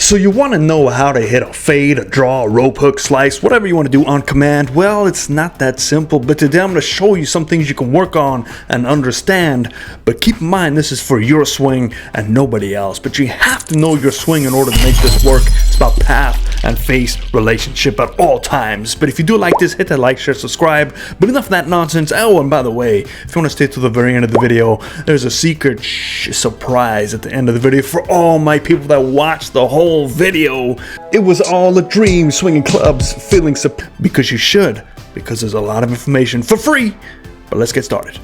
So you want to know how to hit a fade, a draw, a rope hook, slice, whatever you want to do on command? Well, it's not that simple, but today I'm going to show you some things you can work on and understand. But keep in mind, this is for your swing and nobody else. But you have to know your swing in order to make this work. It's about path and face relationship at all times. But if you do like this, hit that like, share, subscribe. But enough of that nonsense. Oh, and by the way, if you want to stay to the very end of the video, there's a secret surprise at the end of the video for all my people that watch the whole video. It was all a dream, swinging clubs, feeling because you should, because there's a lot of information for free. But let's get started.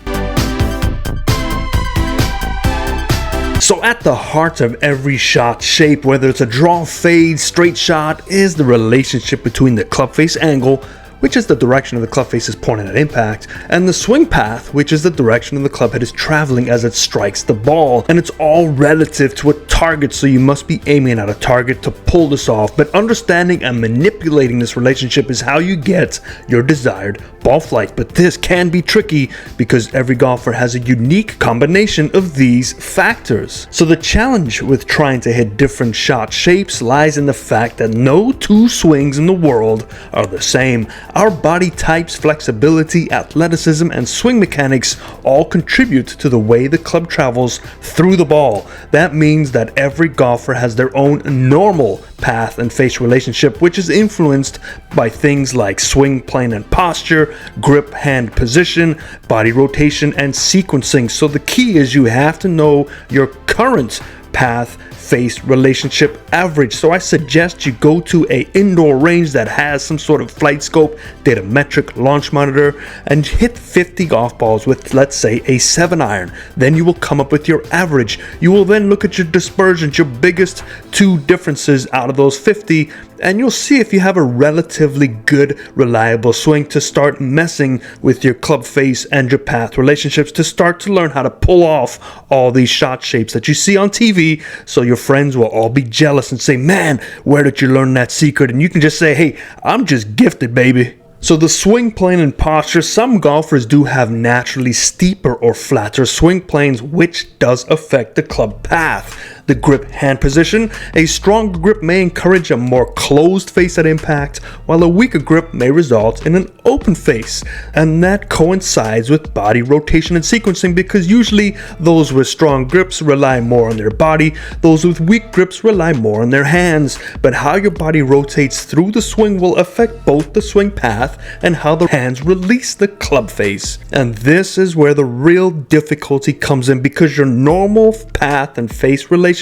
So at the heart of every shot shape, whether it's a draw, fade, straight shot, is the relationship between the club face angle, which is the direction of the club face is pointing at impact, and the swing path, which is the direction of the club head is traveling as it strikes the ball. And it's all relative to a target, so you must be aiming at a target to pull this off. But understanding and manipulating this relationship is how you get your desired ball flight. But this can be tricky because every golfer has a unique combination of these factors. So the challenge with trying to hit different shot shapes lies in the fact that no two swings in the world are the same. Our body types, flexibility, athleticism, and swing mechanics all contribute to the way the club travels through the ball. That means that every golfer has their own normal path and face relationship, which is influenced by things like swing plane and posture, grip hand position, body rotation, and sequencing. So the key is you have to know your current path face relationship average. So I suggest you go to a indoor range that has some sort of flight scope, data metric, launch monitor, and hit 50 golf balls with, let's say, a 7-iron. Then you will come up with your average. You will then look at your dispersions, your biggest two differences out of those 50, and you'll see if you have a relatively good, reliable swing to start messing with your club face and your path relationships, to start to learn how to pull off all these shot shapes that you see on TV, so your friends will all be jealous and say, man, where did you learn that secret? And you can just say, hey, I'm just gifted, baby. So the swing plane and posture, some golfers do have naturally steeper or flatter swing planes, which does affect the club path. The grip hand position, a stronger grip may encourage a more closed face at impact, while a weaker grip may result in an open face. And that coincides with body rotation and sequencing, because usually those with strong grips rely more on their body, those with weak grips rely more on their hands. But how your body rotates through the swing will affect both the swing path and how the hands release the club face. And this is where the real difficulty comes in, because your normal path and face relationship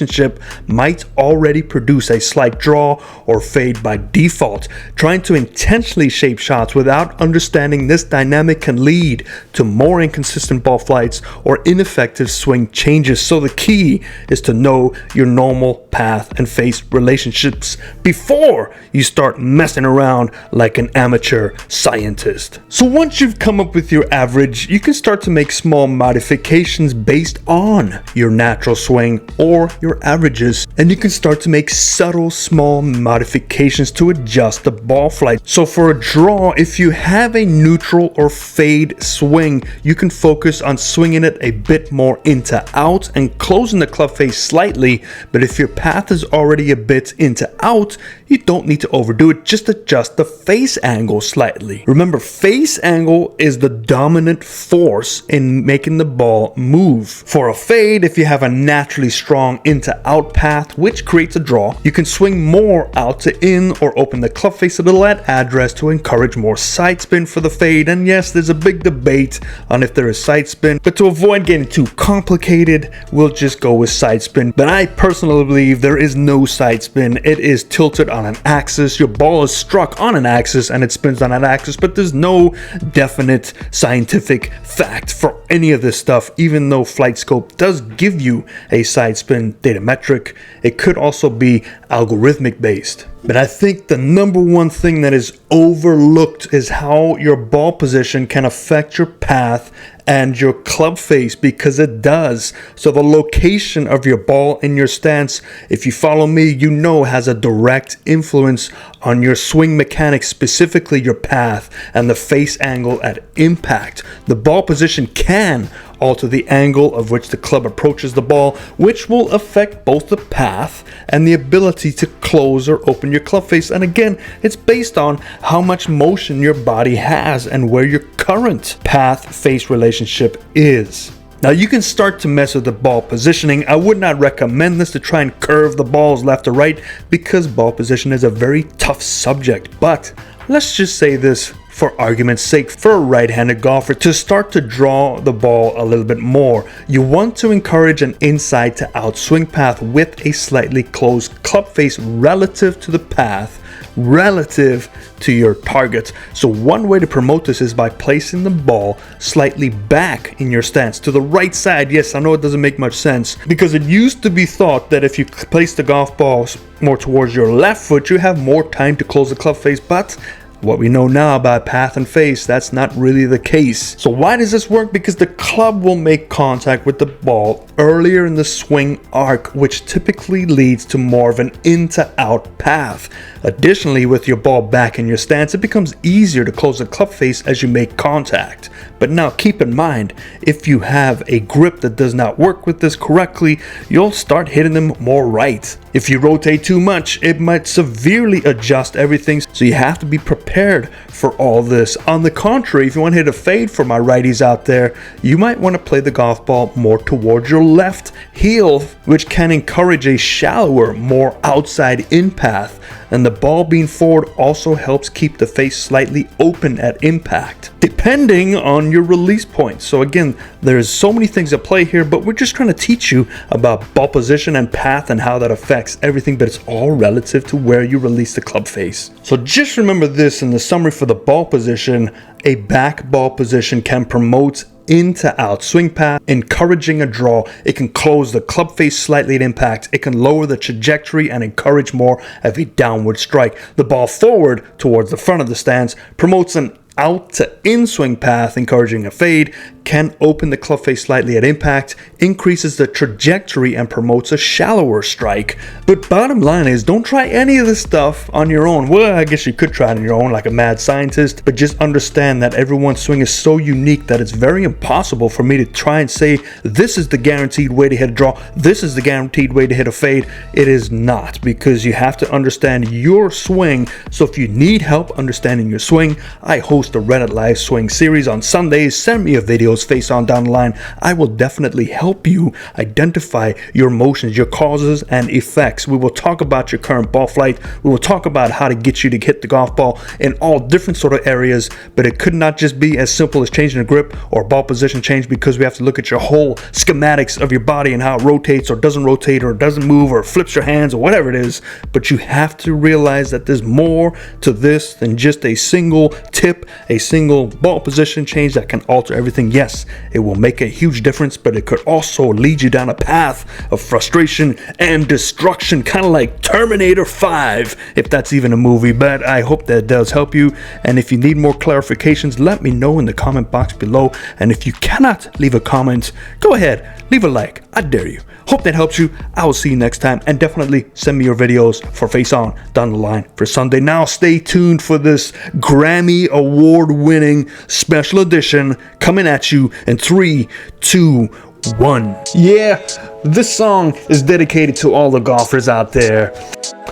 might already produce a slight draw or fade by default. Trying to intentionally shape shots without understanding this dynamic can lead to more inconsistent ball flights or ineffective swing changes. So the key is to know your normal path and face relationships before you start messing around like an amateur scientist. So once you've come up with your average, you can start to make small modifications based on your natural swing or your averages, and you can start to make subtle small modifications to adjust the ball flight. So for a draw, if you have a neutral or fade swing, you can focus on swinging it a bit more into out and closing the club face slightly. But if your path is already a bit into out, you don't need to overdo it, just adjust the face angle slightly. Remember, face angle is the dominant force in making the ball move. For a fade, if you have a naturally strong into out path, which creates a draw, you can swing more out to in or open the club face a little at address to encourage more side spin for the fade. And yes, there's a big debate on if there is side spin, but to avoid getting too complicated, we'll just go with side spin. But I personally believe there is no side spin. It is tilted on an axis. Your ball is struck on an axis and it spins on that axis, but there's no definite scientific fact for any of this stuff. Even though Flight Scope does give you a side spin data metric, it could also be algorithmic based. But I think the number one thing that is overlooked is how your ball position can affect your path and your club face, because it does. So the location of your ball in your stance, if you follow me, you know has a direct influence on your swing mechanics, specifically your path and the face angle at impact. The ball position can alter the angle of which the club approaches the ball, which will affect both the path and the ability to close or open your club face. And again, it's based on how much motion your body has and where your current path-face relationship is. Now you can start to mess with the ball positioning. I would not recommend this to try and curve the balls left or right, because ball position is a very tough subject. But let's just say this for argument's sake, for a right-handed golfer to start to draw the ball a little bit more, you want to encourage an inside to out swing path with a slightly closed club face relative to the path, relative to your target. So one way to promote this is by placing the ball slightly back in your stance to the right side. Yes, I know it doesn't make much sense, because it used to be thought that if you place the golf balls more towards your left foot, you have more time to close the club face. But what we know now about path and face, that's not really the case. So why does this work? Because the club will make contact with the ball earlier in the swing arc, which typically leads to more of an in to out path. Additionally, with your ball back in your stance, it becomes easier to close the club face as you make contact. But now keep in mind, if you have a grip that does not work with this correctly, you'll start hitting them more right. If you rotate too much, it might severely adjust everything, so you have to be prepared for all this. On the contrary, if you want to hit a fade for my righties out there, you might want to play the golf ball more towards your left heel, which can encourage a shallower, more outside in path. And the ball being forward also helps keep the face slightly open at impact, depending on your release point. So again, there's so many things at play here, but we're just trying to teach you about ball position and path and how that affects everything, but it's all relative to where you release the club face. So just remember this in the summary for the ball position: a back ball position can promote in to out swing path, encouraging a draw. It can close the club face slightly at impact. It can lower the trajectory and encourage more of a downward strike. The ball forward towards the front of the stance promotes an out to in swing path, encouraging a fade, can open the club face slightly at impact, increases the trajectory, and promotes a shallower strike. But bottom line is, don't try any of this stuff on your own. Well, I guess you could try it on your own like a mad scientist, but just understand that everyone's swing is so unique that it's very impossible for me to try and say this is the guaranteed way to hit a draw, this is the guaranteed way to hit a fade. It is not, because you have to understand your swing. So if you need help understanding your swing, I host a Reddit live swing series on Sundays. Send me a videos face on down the line. I will definitely help you identify your motions, your causes and effects. We will talk about your current ball flight. We will talk about how to get you to hit the golf ball in all different sort of areas, but it could not just be as simple as changing a grip or ball position change, because we have to look at your whole schematics of your body and how it rotates or doesn't rotate or doesn't move or flips your hands or whatever it is. But you have to realize that there's more to this than just a single tip, a single ball position change that can alter everything. Yes, it will make a huge difference, but it could also lead you down a path of frustration and destruction, kind of like Terminator 5, if that's even a movie. But I hope that does help you, and if you need more clarifications, let me know in the comment box below. And if you cannot leave a comment, go ahead, leave a like. I dare you. Hope that helps you. I will see you next time, and definitely send me your videos for Face On down the line for Sunday. Now stay tuned for this Grammy Award winning special edition coming at you in 3, 2, 1. Yeah, this song is dedicated to all the golfers out there,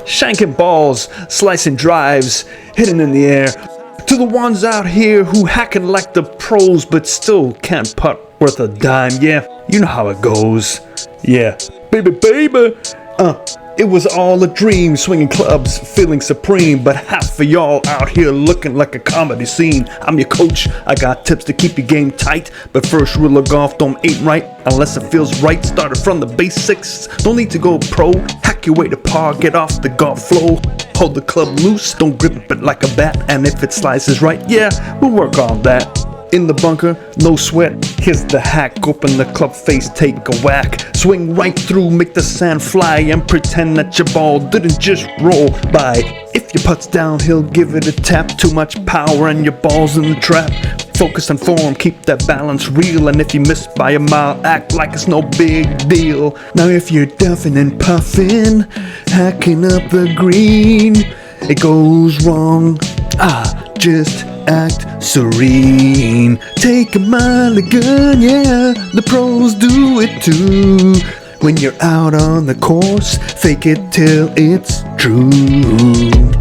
shanking balls, slicing drives, hitting in the air. To the ones out here who hacking like the pros but still can't putt worth a dime. Yeah, you know how it goes. Yeah, baby, it was all a dream, swinging clubs, feeling supreme. But half of y'all out here looking like a comedy scene. I'm your coach, I got tips to keep your game tight. But first rule of golf, don't aim right unless it feels right. Started from the basics, don't need to go pro. Hack your way to par, get off the golf flow. Hold the club loose, don't grip it like a bat. And if it slices right, yeah, we'll work on that. In the bunker, no sweat, here's the hack. Open the club face, take a whack. Swing right through, make the sand fly, and pretend that your ball didn't just roll by. If your putt's downhill, give it a tap. Too much power and your ball's in the trap. Focus on form, keep that balance real. And if you miss by a mile, act like it's no big deal. Now if you're duffing and puffing, hacking up the green, it goes wrong, just act serene. Take a mulligan, yeah, the pros do it too. When you're out on the course, fake it till it's true.